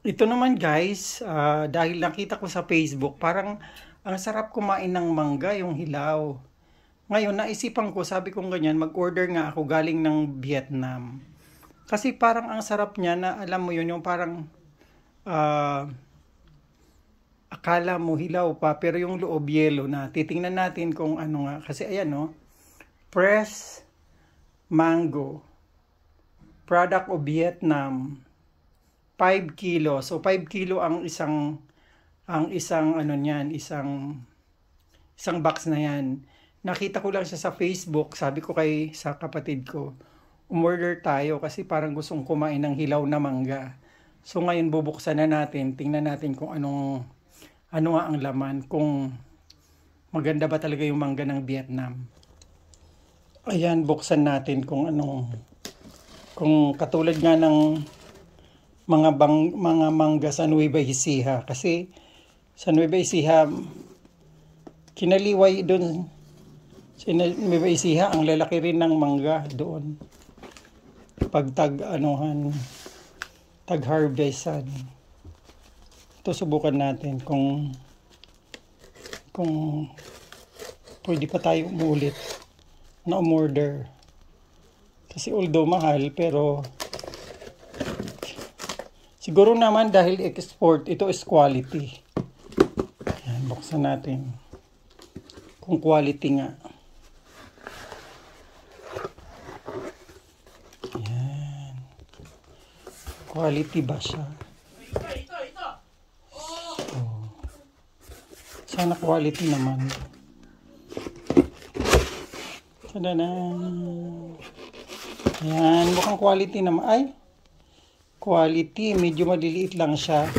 Ito naman guys, dahil nakita ko sa Facebook, parang ang sarap kumain ng mangga, yung hilaw. Ngayon, naisipan ko, sabi kong ganyan, mag-order nga ako galing ng Vietnam. Kasi parang ang sarap niya na alam mo yun, yung parang ah, akala mo hilaw pa, pero yung loob yelo na. Titingnan natin kung ano nga. Kasi ayan no, fresh mango, product of Vietnam. 5 kilo. So 5 kilo ang isang ano niyan, isang box na 'yan. Nakita ko lang siya sa Facebook, sabi ko sa kapatid ko, umorder tayo kasi parang gustong kumain ng hilaw na mangga. So ngayon bubuksan na natin, tingnan natin kung ano nga ang laman, kung maganda ba talaga yung mangga ng Vietnam. Ayan, buksan natin kung katulad nga ng mga mangga sa Nueva Ecija, kasi sa Nueva Ecija kinaliway doon sa Nueva Ecija, ang lalaki rin ng mangga doon pag tag harvestan. Ito subukan natin kung pwede pa tayo umulit na umorder, kasi although mahal pero siguro naman dahil export, ito is quality. Ayan, buksan natin. Kung quality nga. Ayan. Quality ba siya? So, sana quality naman. Tadanan. Ayan, mukhang quality naman. Ay, quality, medyo maliliit lang siya.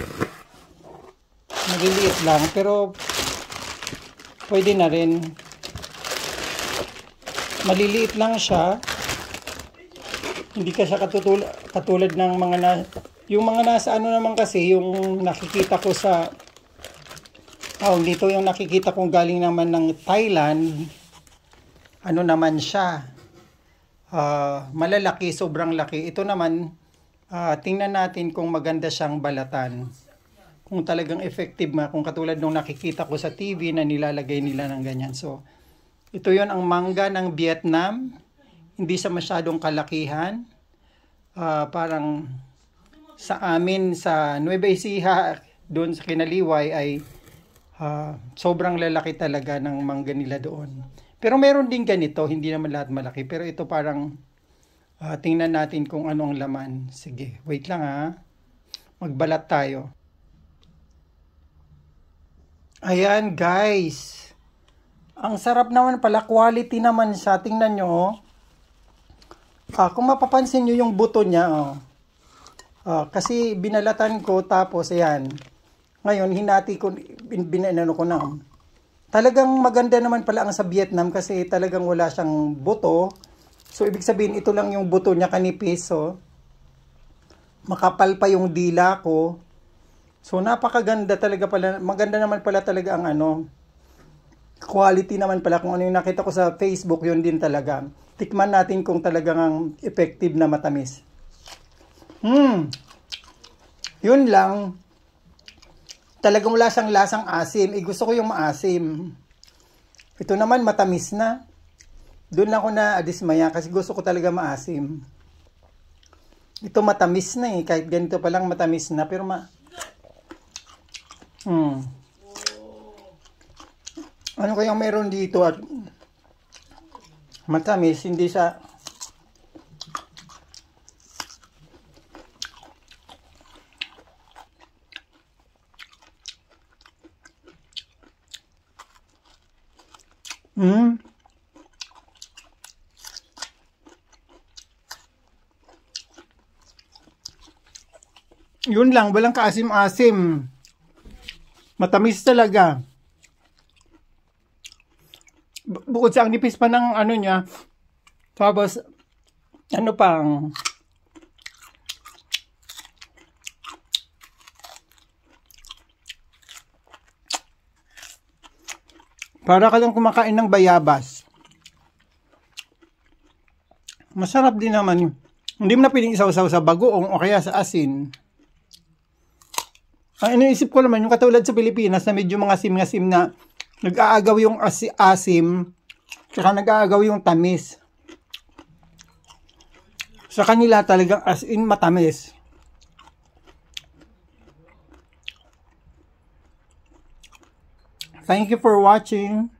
Maliliit lang, pero pwede na rin. Maliliit lang siya. Hindi ka siya katulad ng yung mga nasa ano naman, kasi yung nakikita ko sa dito yung nakikita kong galing naman ng Thailand. Ano naman siya? Malalaki, sobrang laki. Ito naman, tingnan natin kung maganda siyang balatan. Kung talagang effective nga, kung katulad nung nakikita ko sa TV na nilalagay nila ng ganyan. So, ito yon ang mangga ng Vietnam. Hindi siya masyadong kalakihan. Parang sa amin, sa Nueva Ecija, doon sa Kinaliway, ay sobrang lalaki talaga ng mangga nila doon. Pero meron din ganito, hindi naman lahat malaki. Pero ito parang, tingnan natin kung ano ang laman. Sige, wait lang magbalat tayo. Ayan guys, ang sarap naman pala, quality naman siya. Tingnan nyo kung mapapansin nyo yung buto niya kasi binalatan ko, tapos ayan, ngayon hinati ko, binano ko na. Talagang maganda naman pala ang sa Vietnam kasi talagang wala siyang buto. So ibig sabihin ito lang yung buto niya, kanipis. So makapal pa yung dila ko. So napakaganda talaga pala, maganda naman pala talaga ang quality naman pala. Kung ano yung nakita ko sa Facebook, yun din talaga. Tikman natin kung talagang effective na matamis. Yun lang. Talagang wala siyang lasang asim. Gusto ko yung maasim. Ito naman matamis na. Doon lang ako na adismaya kasi gusto ko talaga maasim. Ito matamis na kahit ganito pa lang matamis na, pero ano kayang meron dito at matamis, hindi sa yun lang, walang kaasim-asim. Matamis talaga. Bukod sa ang nipis pa ng ano niya, tapos ano pang para ka lang kumakain ng bayabas. Masarap din naman. Hindi mo na pwedeng isaw-saw sa bagoong o kaya sa asin. Ang iniisip ko naman, yung katulad sa Pilipinas na medyo mga asim-asim na nag-aagaw yung asim, tsaka nag-aagaw yung tamis. Sa kanila talagang as in matamis. Thank you for watching.